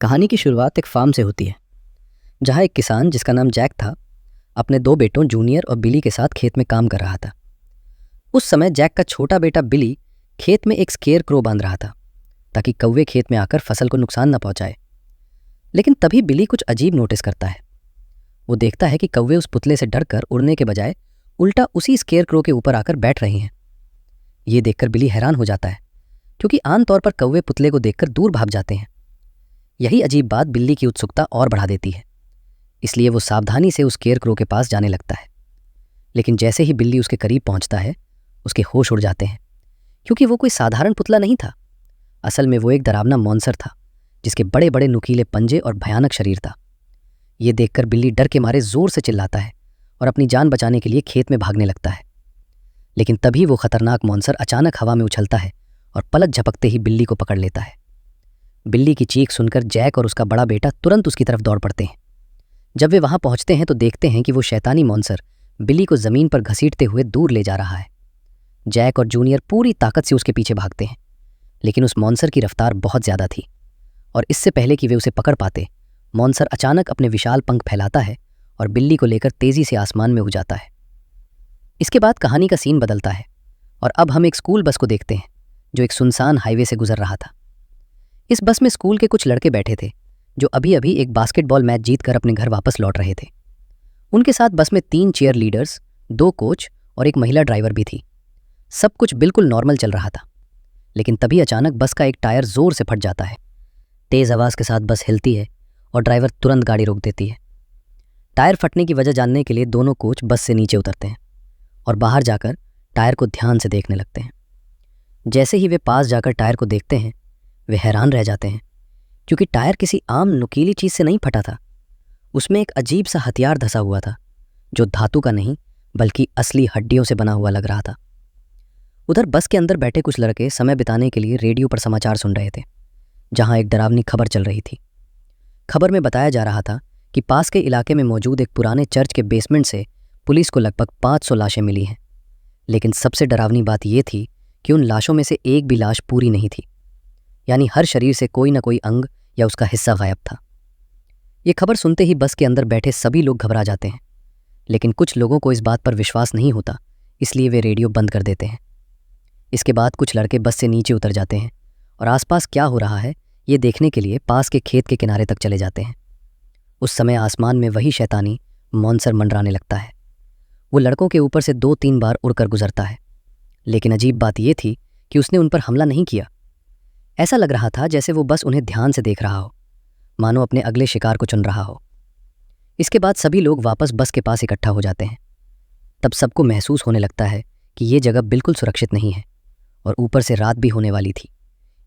कहानी की शुरुआत एक फार्म से होती है, जहाँ एक किसान जिसका नाम जैक था अपने दो बेटों जूनियर और बिली के साथ खेत में काम कर रहा था। उस समय जैक का छोटा बेटा बिली खेत में एक स्केयर क्रो बांध रहा था ताकि कौवे खेत में आकर फसल को नुकसान न पहुंचाए। लेकिन तभी बिली कुछ अजीब नोटिस करता है। वो देखता है कि कौवे उस पुतले से डरकर उड़ने के बजाय उल्टा उसी स्केयर क्रो के ऊपर आकर बैठ रहे हैं। ये देखकर बिली हैरान हो जाता है, क्योंकि आमतौर पर कौवे पुतले को देखकर दूर भाग जाते हैं। यही अजीब बात बिल्ली की उत्सुकता और बढ़ा देती है, इसलिए वो सावधानी से उस स्केयर क्रो के पास जाने लगता है। लेकिन जैसे ही बिल्ली उसके करीब पहुंचता है, उसके होश उड़ जाते हैं, क्योंकि वो कोई साधारण पुतला नहीं था। असल में वो एक डरावना मॉन्स्टर था, जिसके बड़े बड़े नुकीले पंजे और भयानक शरीर था। ये देखकर बिल्ली डर के मारे जोर से चिल्लाता है और अपनी जान बचाने के लिए खेत में भागने लगता है। लेकिन तभी वो खतरनाक मॉन्स्टर अचानक हवा में उछलता है और पलक झपकते ही बिल्ली को पकड़ लेता है। बिल्ली की चीख सुनकर जैक और उसका बड़ा बेटा तुरंत उसकी तरफ दौड़ पड़ते हैं। जब वे वहां पहुंचते हैं तो देखते हैं कि वो शैतानी मॉन्स्टर बिल्ली को जमीन पर घसीटते हुए दूर ले जा रहा है। जैक और जूनियर पूरी ताकत से उसके पीछे भागते हैं, लेकिन उस मॉन्स्टर की रफ्तार बहुत ज्यादा थी और इससे पहले कि वे उसे पकड़ पाते, मॉन्स्टर अचानक अपने विशाल पंख फैलाता है और बिल्ली को लेकर तेजी से आसमान में उड़ जाता है। इसके बाद कहानी का सीन बदलता है और अब हम एक स्कूल बस को देखते हैं, जो एक सुनसान हाईवे से गुजर रहा था। इस बस में स्कूल के कुछ लड़के बैठे थे, जो अभी अभी एक बास्केटबॉल मैच जीतकर अपने घर वापस लौट रहे थे। उनके साथ बस में 3 चीयर लीडर्स, 2 कोच और एक महिला ड्राइवर भी थी। सब कुछ बिल्कुल नॉर्मल चल रहा था, लेकिन तभी अचानक बस का एक टायर जोर से फट जाता है। तेज आवाज़ के साथ बस हिलती है और ड्राइवर तुरंत गाड़ी रोक देती है। टायर फटने की वजह जानने के लिए दोनों कोच बस से नीचे उतरते हैं और बाहर जाकर टायर को ध्यान से देखने लगते हैं। जैसे ही वे पास जाकर टायर को देखते हैं, वे हैरान रह जाते हैं, क्योंकि टायर किसी आम नुकीली चीज से नहीं फटा था। उसमें एक अजीब सा हथियार धंसा हुआ था, जो धातु का नहीं बल्कि असली हड्डियों से बना हुआ लग रहा था। उधर बस के अंदर बैठे कुछ लड़के समय बिताने के लिए रेडियो पर समाचार सुन रहे थे, जहां एक डरावनी खबर चल रही थी। खबर में बताया जा रहा था कि पास के इलाके में मौजूद एक पुराने चर्च के बेसमेंट से पुलिस को लगभग 500 लाशें मिली हैं। लेकिन सबसे डरावनी बात यह थी कि उन लाशों में से एक भी लाश पूरी नहीं थी, यानी हर शरीर से कोई ना कोई अंग या उसका हिस्सा गायब था। ये खबर सुनते ही बस के अंदर बैठे सभी लोग घबरा जाते हैं, लेकिन कुछ लोगों को इस बात पर विश्वास नहीं होता, इसलिए वे रेडियो बंद कर देते हैं। इसके बाद कुछ लड़के बस से नीचे उतर जाते हैं और आसपास क्या हो रहा है ये देखने के लिए पास के खेत के किनारे तक चले जाते हैं। उस समय आसमान में वही शैतानी मॉन्स्टर मंडराने लगता है। वो लड़कों के ऊपर से 2-3 बार उड़कर गुजरता है, लेकिन अजीब बात यह थी कि उसने उन पर हमला नहीं किया। ऐसा लग रहा था जैसे वो बस उन्हें ध्यान से देख रहा हो, मानो अपने अगले शिकार को चुन रहा हो। इसके बाद सभी लोग वापस बस के पास इकट्ठा हो जाते हैं। तब सबको महसूस होने लगता है कि ये जगह बिल्कुल सुरक्षित नहीं है और ऊपर से रात भी होने वाली थी,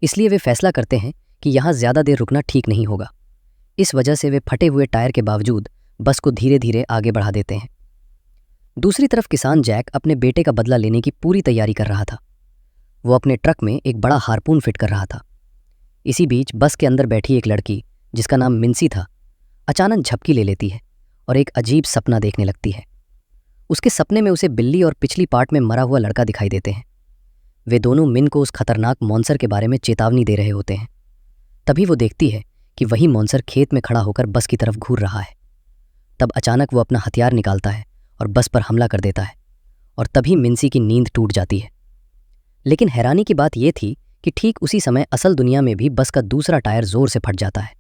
इसलिए वे फैसला करते हैं कि यहाँ ज़्यादा देर रुकना ठीक नहीं होगा। इस वजह से वे फटे हुए टायर के बावजूद बस को धीरे धीरे आगे बढ़ा देते हैं। दूसरी तरफ किसान जैक अपने बेटे का बदला लेने की पूरी तैयारी कर रहा था। वो अपने ट्रक में एक बड़ा हार्पून फिट कर रहा था। इसी बीच बस के अंदर बैठी एक लड़की, जिसका नाम मिन्सी था, अचानक झपकी ले लेती है और एक अजीब सपना देखने लगती है। उसके सपने में उसे बिल्ली और पिछली पार्ट में मरा हुआ लड़का दिखाई देते हैं। वे दोनों मिन को उस खतरनाक मॉन्स्टर के बारे में चेतावनी दे रहे होते हैं। तभी वो देखती है कि वही मॉन्स्टर खेत में खड़ा होकर बस की तरफ घूर रहा है। तब अचानक वो अपना हथियार निकालता है और बस पर हमला कर देता है, और तभी मिन्सी की नींद टूट जाती है। लेकिन हैरानी की बात यह थी कि ठीक उसी समय असल दुनिया में भी बस का दूसरा टायर जोर से फट जाता है।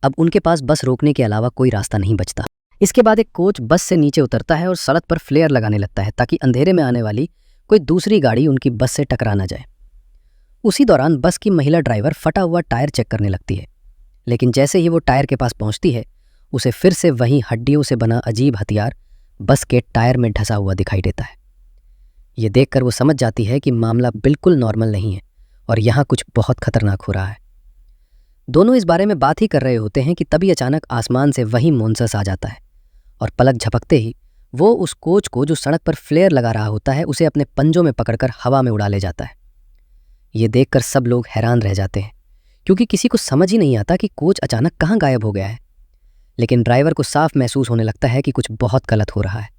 अब उनके पास बस रोकने के अलावा कोई रास्ता नहीं बचता। इसके बाद एक कोच बस से नीचे उतरता है और सड़क पर फ्लेयर लगाने लगता है, ताकि अंधेरे में आने वाली कोई दूसरी गाड़ी उनकी बस से टकरा ना जाए। उसी दौरान बस की महिला ड्राइवर फटा हुआ टायर चेक करने लगती है, लेकिन जैसे ही वो टायर के पास पहुंचती है, उसे फिर से वही हड्डियों से बना अजीब हथियार बस के टायर में ढसा हुआ दिखाई देता है। ये देखकर वो समझ जाती है कि मामला बिल्कुल नॉर्मल नहीं है और यहाँ कुछ बहुत खतरनाक हो रहा है। दोनों इस बारे में बात ही कर रहे होते हैं कि तभी अचानक आसमान से वही मॉन्स्टर आ जाता है और पलक झपकते ही वो उस कोच को, जो सड़क पर फ्लेयर लगा रहा होता है, उसे अपने पंजों में पकड़कर हवा में उड़ा ले जाता है। ये देखकर सब लोग हैरान रह जाते हैं, क्योंकि किसी को समझ ही नहीं आता कि कोच अचानक कहाँ गायब हो गया है। लेकिन ड्राइवर को साफ महसूस होने लगता है कि कुछ बहुत गलत हो रहा है,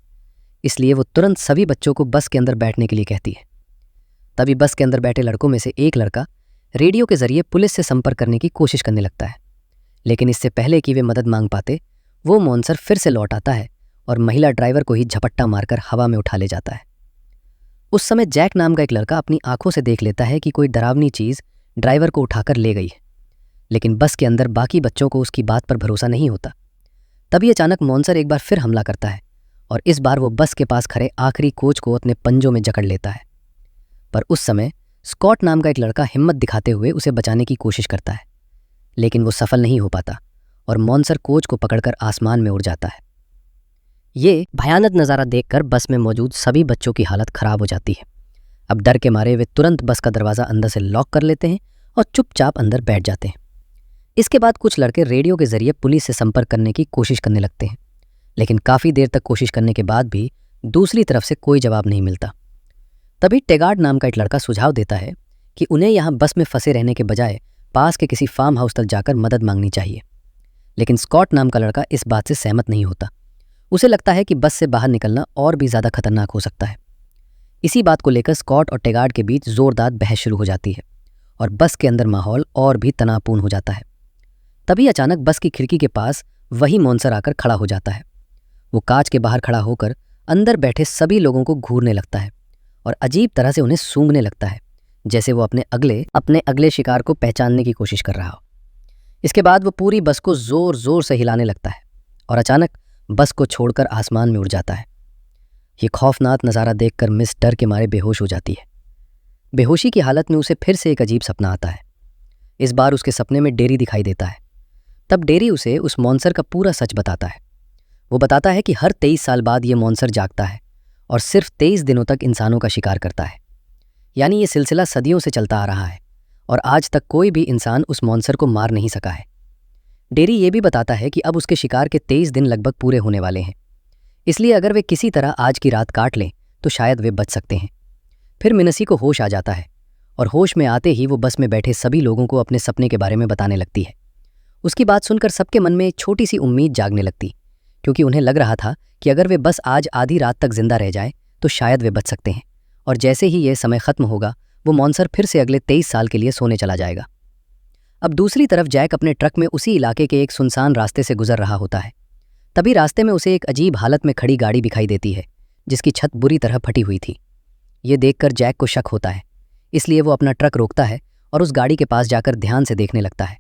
इसलिए वो तुरंत सभी बच्चों को बस के अंदर बैठने के लिए कहती है। तभी बस के अंदर बैठे लड़कों में से एक लड़का रेडियो के जरिए पुलिस से संपर्क करने की कोशिश करने लगता है, लेकिन इससे पहले कि वे मदद मांग पाते, वो मॉन्स्टर फिर से लौट आता है और महिला ड्राइवर को ही झपट्टा मारकर हवा में उठा ले जाता है। उस समय जैक नाम का एक लड़का अपनी आंखों से देख लेता है कि कोई डरावनी चीज़ ड्राइवर को उठाकर ले गई है, लेकिन बस के अंदर बाकी बच्चों को उसकी बात पर भरोसा नहीं होता। तभी अचानक मॉन्स्टर एक बार फिर हमला करता है और इस बार वो बस के पास खड़े आखिरी कोच को अपने पंजों में जकड़ लेता है। पर उस समय स्कॉट नाम का एक लड़का हिम्मत दिखाते हुए उसे बचाने की कोशिश करता है, लेकिन वो सफल नहीं हो पाता और मॉन्स्टर कोच को पकड़कर आसमान में उड़ जाता है। ये भयानक नज़ारा देखकर बस में मौजूद सभी बच्चों की हालत खराब हो जाती है। अब डर के मारे वे तुरंत बस का दरवाज़ा अंदर से लॉक कर लेते हैं और चुपचाप अंदर बैठ जाते हैं। इसके बाद कुछ लड़के रेडियो के जरिए पुलिस से संपर्क करने की कोशिश करने लगते हैं, लेकिन काफ़ी देर तक कोशिश करने के बाद भी दूसरी तरफ से कोई जवाब नहीं मिलता। तभी टेगार्ड नाम का एक लड़का सुझाव देता है कि उन्हें यहाँ बस में फंसे रहने के बजाय पास के किसी फार्म हाउस तक जाकर मदद मांगनी चाहिए, लेकिन स्कॉट नाम का लड़का इस बात से सहमत नहीं होता। उसे लगता है कि बस से बाहर निकलना और भी ज़्यादा खतरनाक हो सकता है। इसी बात को लेकर स्कॉट और टेगार्ड के बीच जोरदार बहस शुरू हो जाती है और बस के अंदर माहौल और भी तनावपूर्ण हो जाता है। तभी अचानक बस की खिड़की के पास वही मॉन्स्टर आकर खड़ा हो जाता है। वो कांच के बाहर खड़ा होकर अंदर बैठे सभी लोगों को घूरने लगता है और अजीब तरह से उन्हें सूंघने लगता है, जैसे वो अपने अगले शिकार को पहचानने की कोशिश कर रहा हो। इसके बाद वो पूरी बस को जोर जोर से हिलाने लगता है और अचानक बस को छोड़कर आसमान में उड़ जाता है। ये खौफनाक नज़ारा देखकर मिस डर के मारे बेहोश हो जाती है। बेहोशी की हालत में उसे फिर से एक अजीब सपना आता है। इस बार उसके सपने में डेरी दिखाई देता है। तब डेरी उसे उस मॉन्स्टर का पूरा सच बताता है। वो बताता है कि हर 23 साल बाद ये मॉन्स्टर जागता है और सिर्फ 23 दिनों तक इंसानों का शिकार करता है। यानी ये सिलसिला सदियों से चलता आ रहा है और आज तक कोई भी इंसान उस मॉन्स्टर को मार नहीं सका है। डेरी ये भी बताता है कि अब उसके शिकार के 23 दिन लगभग पूरे होने वाले हैं, इसलिए अगर वे किसी तरह आज की रात काट लें तो शायद वे बच सकते हैं। फिर मिनसी को होश आ जाता है और होश में आते ही वो बस में बैठे सभी लोगों को अपने सपने के बारे में बताने लगती है। उसकी बात सुनकर सबके मन में एक छोटी सी उम्मीद जागने लगती, क्योंकि उन्हें लग रहा था कि अगर वे बस आज आधी रात तक जिंदा रह जाएं तो शायद वे बच सकते हैं और जैसे ही ये समय खत्म होगा वो मॉन्स्टर फिर से अगले 23 साल के लिए सोने चला जाएगा। अब दूसरी तरफ जैक अपने ट्रक में उसी इलाके के एक सुनसान रास्ते से गुजर रहा होता है। तभी रास्ते में उसे एक अजीब हालत में खड़ी गाड़ी दिखाई देती है, जिसकी छत बुरी तरह फटी हुई थी। ये देखकर जैक को शक होता है, इसलिए वो अपना ट्रक रोकता है और उस गाड़ी के पास जाकर ध्यान से देखने लगता है।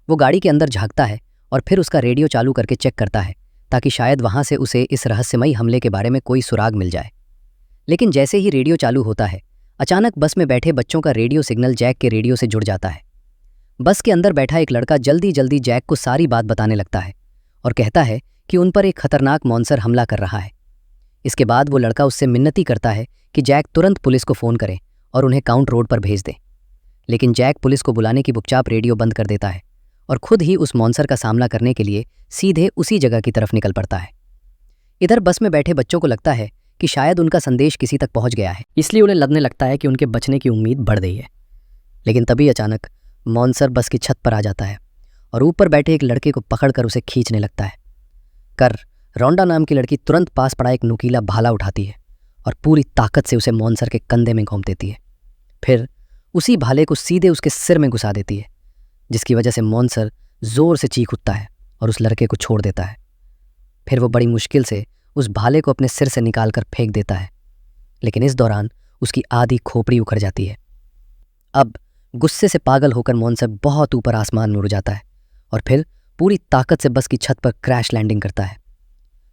वो गाड़ी के अंदर झांकता है और फिर उसका रेडियो चालू करके चेक करता है, ताकि शायद वहाँ से उसे इस रहस्यमयी हमले के बारे में कोई सुराग मिल जाए। लेकिन जैसे ही रेडियो चालू होता है, अचानक बस में बैठे बच्चों का रेडियो सिग्नल जैक के रेडियो से जुड़ जाता है। बस के अंदर बैठा एक लड़का जल्दी जल्दी जैक को सारी बात बताने लगता है और कहता है कि उन पर एक खतरनाक मॉन्स्टर हमला कर रहा है। इसके बाद वो लड़का उससे मिन्नती करता है कि जैक तुरंत पुलिस को फ़ोन करे और उन्हें काउंट रोड पर भेज दे। लेकिन जैक पुलिस को बुलाने की चुपचाप रेडियो बंद कर देता है और खुद ही उस मॉन्स्टर का सामना करने के लिए सीधे उसी जगह की तरफ निकल पड़ता है। इधर बस में बैठे बच्चों को लगता है कि शायद उनका संदेश किसी तक पहुंच गया है, इसलिए उन्हें लगने लगता है कि उनके बचने की उम्मीद बढ़ गई है। लेकिन तभी अचानक मॉन्स्टर बस की छत पर आ जाता है और ऊपर बैठे एक लड़के को पकड़कर उसे खींचने लगता है। रोंडा नाम की लड़की तुरंत पास पड़ा एक नुकीला भाला उठाती है और पूरी ताकत से उसे मॉन्स्टर के कंधे में घोंप देती है। फिर उसी भाले को सीधे उसके सिर में घुसा देती है, जिसकी वजह से मॉन्स्टर जोर से चीख उठता है और उस लड़के को छोड़ देता है। फिर वो बड़ी मुश्किल से उस भाले को अपने सिर से निकालकर फेंक देता है, लेकिन इस दौरान उसकी आधी खोपड़ी उखड़ जाती है। अब गुस्से से पागल होकर मॉन्स्टर बहुत ऊपर आसमान में उड़ जाता है और फिर पूरी ताकत से बस की छत पर क्रैश लैंडिंग करता है।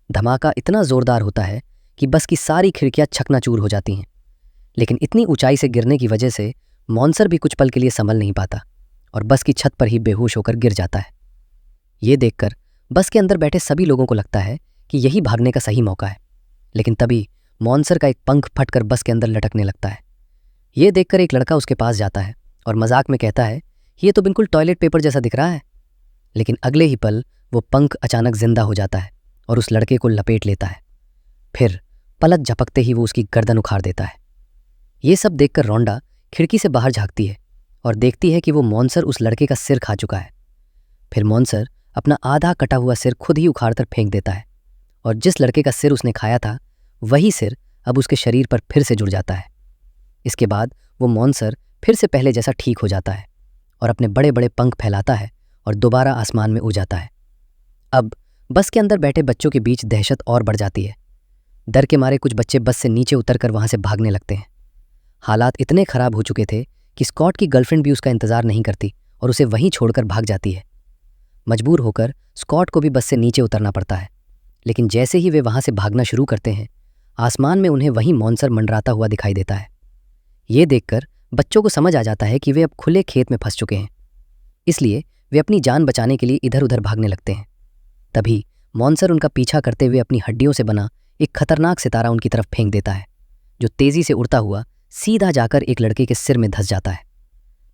धमाका इतना जोरदार होता है कि बस की सारी खिड़कियां चकनाचूर हो जाती हैं, लेकिन इतनी ऊंचाई से गिरने की वजह से मॉन्स्टर भी कुछ पल के लिए संभल नहीं पाता और बस की छत पर ही बेहोश होकर गिर जाता है। ये देखकर बस के अंदर बैठे सभी लोगों को लगता है कि यही भागने का सही मौका है, लेकिन तभी मॉन्स्टर का एक पंख फटकर बस के अंदर लटकने लगता है। ये देखकर एक लड़का उसके पास जाता है और मजाक में कहता है, ये तो बिल्कुल टॉयलेट पेपर जैसा दिख रहा है। लेकिन अगले ही पल वो पंख अचानक जिंदा हो जाता है और उस लड़के को लपेट लेता है। फिर पलक झपकते ही वो उसकी गर्दन उखाड़ देता है। ये सब देखकर रोंडा खिड़की से बाहर झांकती है और देखती है कि वो मॉन्स्टर उस लड़के का सिर खा चुका है। फिर मॉन्स्टर अपना आधा कटा हुआ सिर खुद ही उखाड़कर फेंक देता है और जिस लड़के का सिर उसने खाया था वही सिर अब उसके शरीर पर फिर से जुड़ जाता है। इसके बाद वो मॉन्स्टर फिर से पहले जैसा ठीक हो जाता है और अपने बड़े बड़े पंख फैलाता है और दोबारा आसमान में उड़ जाता है। अब बस के अंदर बैठे बच्चों के बीच दहशत और बढ़ जाती है। डर के मारे कुछ बच्चे बस से नीचे उतरकर वहां से भागने लगते हैं। हालात इतने खराब हो चुके थे कि स्कॉट की गर्लफ्रेंड भी उसका इंतजार नहीं करती और उसे वहीं छोड़कर भाग जाती है। मजबूर होकर स्कॉट को भी बस से नीचे उतरना पड़ता है, लेकिन जैसे ही वे वहां से भागना शुरू करते हैं, आसमान में उन्हें वहीं मॉन्स्टर मंडराता हुआ दिखाई देता है। ये देखकर बच्चों को समझ आ जाता है कि वे अब खुले खेत में फंस चुके हैं, इसलिए वे अपनी जान बचाने के लिए इधर उधर भागने लगते हैं। तभी मॉन्स्टर उनका पीछा करते हुए अपनी हड्डियों से बना एक खतरनाक सितारा उनकी तरफ फेंक देता है, जो तेजी से उड़ता हुआ सीधा जाकर एक लड़के के सिर में धंस जाता है।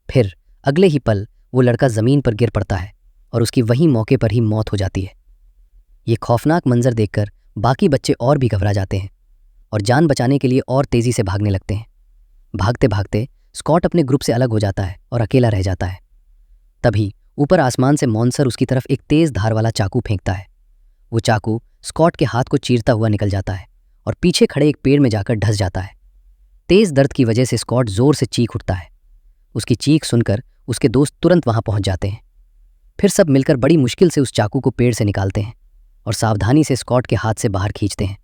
फिर अगले ही पल वो लड़का जमीन पर गिर पड़ता है और उसकी वहीं मौके पर ही मौत हो जाती है। ये खौफनाक मंजर देखकर बाकी बच्चे और भी घबरा जाते हैं और जान बचाने के लिए और तेजी से भागने लगते हैं। भागते भागते स्कॉट अपने ग्रुप से अलग हो जाता है और अकेला रह जाता है। तभी ऊपर आसमान से मॉन्स्टर उसकी तरफ एक तेज धार वाला चाकू फेंकता है। वो चाकू स्कॉट के हाथ को चीरता हुआ निकल जाता है और पीछे खड़े एक पेड़ में जाकर ढस जाता है। तेज दर्द की वजह से स्कॉट जोर से चीख उठता है। उसकी चीख सुनकर उसके दोस्त तुरंत वहां पहुंच जाते हैं। फिर सब मिलकर बड़ी मुश्किल से उस चाकू को पेड़ से निकालते हैं और सावधानी से स्कॉट के हाथ से बाहर खींचते हैं।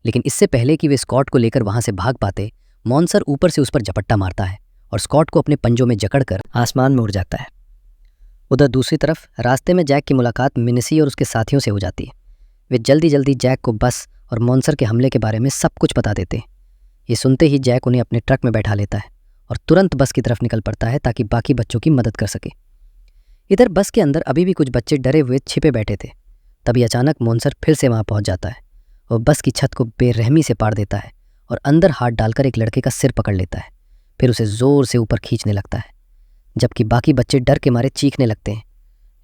लेकिन इससे पहले कि वे स्कॉट को लेकर वहां से भाग पाते, मॉन्स्टर ऊपर से उस पर झपट्टा मारता है और स्कॉट को अपने पंजों में जकड़कर आसमान में उड़ जाता है। उधर दूसरी तरफ रास्ते में जैक की मुलाकात मिनेसी और उसके साथियों से हो जाती है। वे जल्दी जल्दी जैक को बस और मॉन्स्टर के हमले के बारे में सब कुछ बता देते हैं। ये सुनते ही जैक उन्हें अपने ट्रक में बैठा लेता है और तुरंत बस की तरफ निकल पड़ता है ताकि बाकी बच्चों की मदद कर सके। इधर बस के अंदर अभी भी कुछ बच्चे डरे हुए छिपे बैठे थे। तभी अचानक मॉन्स्टर फिर से वहां पहुंच जाता है। वह बस की छत को बेरहमी से पाड़ देता है और अंदर हाथ डालकर एक लड़के का सिर पकड़ लेता है। फिर उसे जोर से ऊपर खींचने लगता है, जबकि बाकी बच्चे डर के मारे चीखने लगते हैं।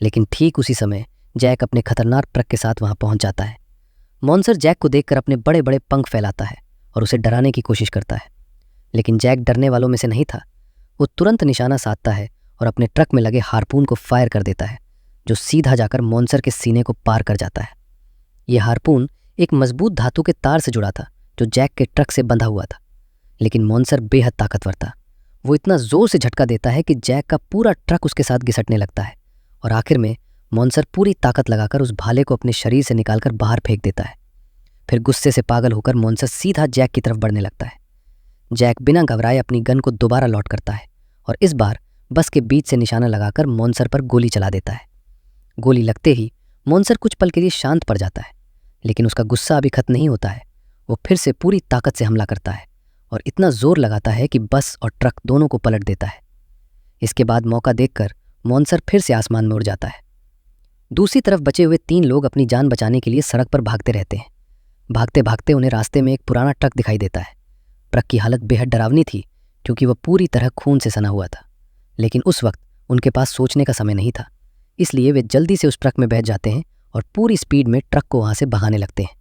लेकिन ठीक उसी समय जैक अपने खतरनाक ट्रक के साथ वहां पहुंच जाता है। मॉन्स्टर जैक को देखकर अपने बड़े बड़े पंख फैलाता है और उसे डराने की कोशिश करता है, लेकिन जैक डरने वालों में से नहीं था। वो तुरंत निशाना साधता है और अपने ट्रक में लगे हार्पून को फायर कर देता है, जो सीधा जाकर मॉन्स्टर के सीने को पार कर जाता है। यह हार्पून एक मजबूत धातु के तार से जुड़ा था जो जैक के ट्रक से बंधा हुआ था, लेकिन मॉन्स्टर बेहद ताकतवर था। वो इतना जोर से झटका देता है कि जैक का पूरा ट्रक उसके साथ घिसटने लगता है और आखिर में मॉन्स्टर पूरी ताकत लगाकर उस भाले को अपने शरीर से निकालकर बाहर फेंक देता है। फिर गुस्से से पागल होकर मॉन्स्टर सीधा जैक की तरफ बढ़ने लगता है। जैक बिना घबराए अपनी गन को दोबारा लॉड करता है और इस बार बस के बीच से निशाना लगाकर मॉन्स्टर पर गोली चला देता है। गोली लगते ही मॉन्स्टर कुछ पल के लिए शांत पड़ जाता है, लेकिन उसका गुस्सा अभी खत्म नहीं होता है। वो फिर से पूरी ताकत से हमला करता है और इतना जोर लगाता है कि बस और ट्रक दोनों को पलट देता है। इसके बाद मौका देखकर मॉन्स्टर फिर से आसमान में उड़ जाता है। दूसरी तरफ बचे हुए 3 लोग अपनी जान बचाने के लिए सड़क पर भागते रहते हैं। भागते भागते उन्हें रास्ते में एक पुराना ट्रक दिखाई देता है। ट्रक की हालत बेहद डरावनी थी क्योंकि वह पूरी तरह खून से सना हुआ था, लेकिन उस वक्त उनके पास सोचने का समय नहीं था, इसलिए वे जल्दी से उस ट्रक में बैठ जाते हैं और पूरी स्पीड में ट्रक को वहां से भगाने लगते हैं।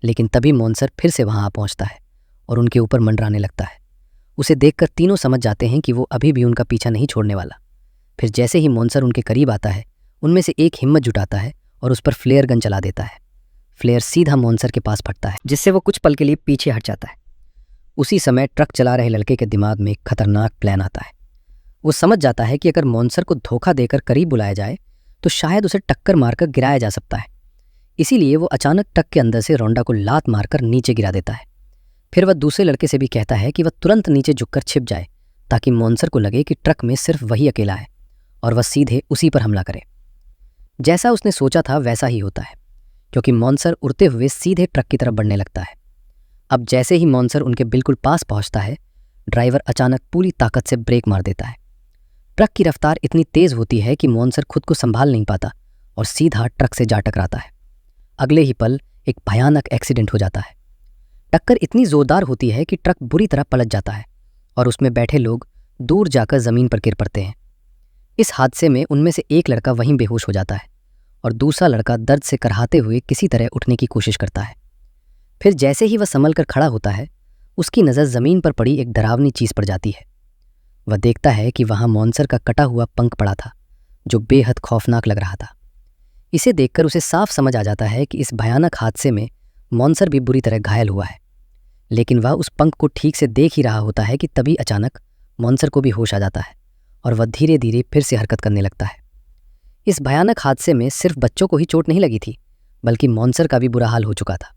लेकिन तभी मॉन्स्टर फिर से वहां आ पहुंचता है और उनके ऊपर मंडराने लगता है। उसे देखकर तीनों समझ जाते हैं कि वो अभी भी उनका पीछा नहीं छोड़ने वाला। फिर जैसे ही मॉन्स्टर उनके करीब आता है, उनमें से एक हिम्मत जुटाता है और उस पर फ्लेयर गन चला देता है। फ्लेयर सीधा मॉन्स्टर के पास फटता है, जिससे वो कुछ पल के लिए पीछे हट जाता है। उसी समय ट्रक चला रहे लड़के के दिमाग में एक खतरनाक प्लान आता है। वो समझ जाता है कि अगर मॉन्स्टर को धोखा देकर करीब बुलाया जाए तो शायद उसे टक्कर मारकर गिराया जा सकता है। इसीलिए वो अचानक ट्रक के अंदर से रोंडा को लात मारकर नीचे गिरा देता है। फिर वह दूसरे लड़के से भी कहता है कि वह तुरंत नीचे झुककर छिप जाए ताकि मॉन्स्टर को लगे कि ट्रक में सिर्फ वही अकेला है और वह सीधे उसी पर हमला करे। जैसा उसने सोचा था वैसा ही होता है, क्योंकि मॉन्स्टर उड़ते हुए सीधे ट्रक की तरफ बढ़ने लगता है। अब जैसे ही मॉन्स्टर उनके बिल्कुल पास पहुंचता है, ड्राइवर अचानक पूरी ताकत से ब्रेक मार देता है। ट्रक की रफ्तार इतनी तेज होती है कि मॉन्स्टर खुद को संभाल नहीं पाता और सीधा ट्रक से जा टकराता है। अगले ही पल एक भयानक एक्सीडेंट हो जाता है। टक्कर इतनी जोरदार होती है कि ट्रक बुरी तरह पलट जाता है और उसमें बैठे लोग दूर जाकर जमीन पर गिर पड़ते हैं। इस हादसे में उनमें से एक लड़का वहीं बेहोश हो जाता है और दूसरा लड़का दर्द से करहाते हुए किसी तरह उठने की कोशिश करता है। फिर जैसे ही वह संभल कर खड़ा होता है, उसकी नज़र जमीन पर पड़ी एक डरावनी चीज़ पर जाती है। वह देखता है कि वहां मॉन्स्टर का कटा हुआ पंख पड़ा था, जो बेहद खौफनाक लग रहा था। इसे देखकर उसे साफ समझ आ जाता है कि इस भयानक हादसे में मॉन्स्टर भी बुरी तरह घायल हुआ है, लेकिन वह उस पंख को ठीक से देख ही रहा होता है कि तभी अचानक मॉन्स्टर को भी होश आ जाता है और वह धीरे धीरे फिर से हरकत करने लगता है। इस भयानक हादसे में सिर्फ बच्चों को ही चोट नहीं लगी थी, बल्कि मॉन्सर का भी बुरा हाल हो चुका था।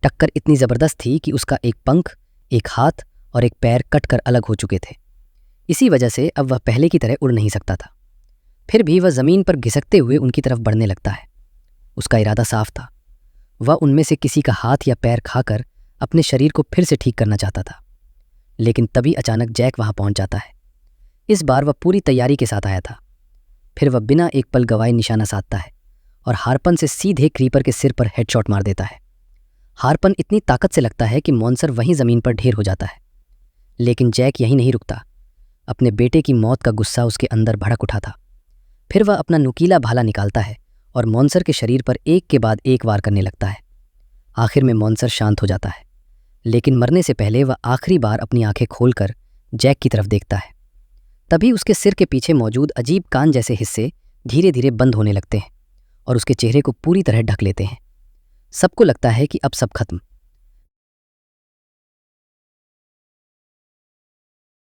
टक्कर इतनी ज़बरदस्त थी कि उसका एक पंख, एक हाथ और एक पैर कटकर अलग हो चुके थे। इसी वजह से अब वह पहले की तरह उड़ नहीं सकता था। फिर भी वह ज़मीन पर घिसकते हुए उनकी तरफ बढ़ने लगता है। उसका इरादा साफ था, वह उनमें से किसी का हाथ या पैर खाकर अपने शरीर को फिर से ठीक करना चाहता था। लेकिन तभी अचानक जैक वहां पहुंच जाता है। इस बार वह पूरी तैयारी के साथ आया था। फिर वह बिना एक पल गवाए निशाना साधता है और हार्पन से सीधे क्रीपर के सिर पर हेडशॉट मार देता है। हार्पन इतनी ताकत से लगता है कि मॉन्सर वहीं ज़मीन पर ढेर हो जाता है। लेकिन जैक यहीं नहीं रुकता। अपने बेटे की मौत का गुस्सा उसके अंदर भड़क उठा था। फिर वह अपना नुकीला भाला निकालता है और मॉन्सर के शरीर पर एक के बाद एक वार करने लगता है। आखिर में मॉन्सर शांत हो जाता है, लेकिन मरने से पहले वह आखिरी बार अपनी आंखें खोलकर जैक की तरफ देखता है। तभी उसके सिर के पीछे मौजूद अजीब कान जैसे हिस्से धीरे धीरे बंद होने लगते हैं और उसके चेहरे को पूरी तरह ढक लेते हैं। सबको लगता है कि अब सब खत्म।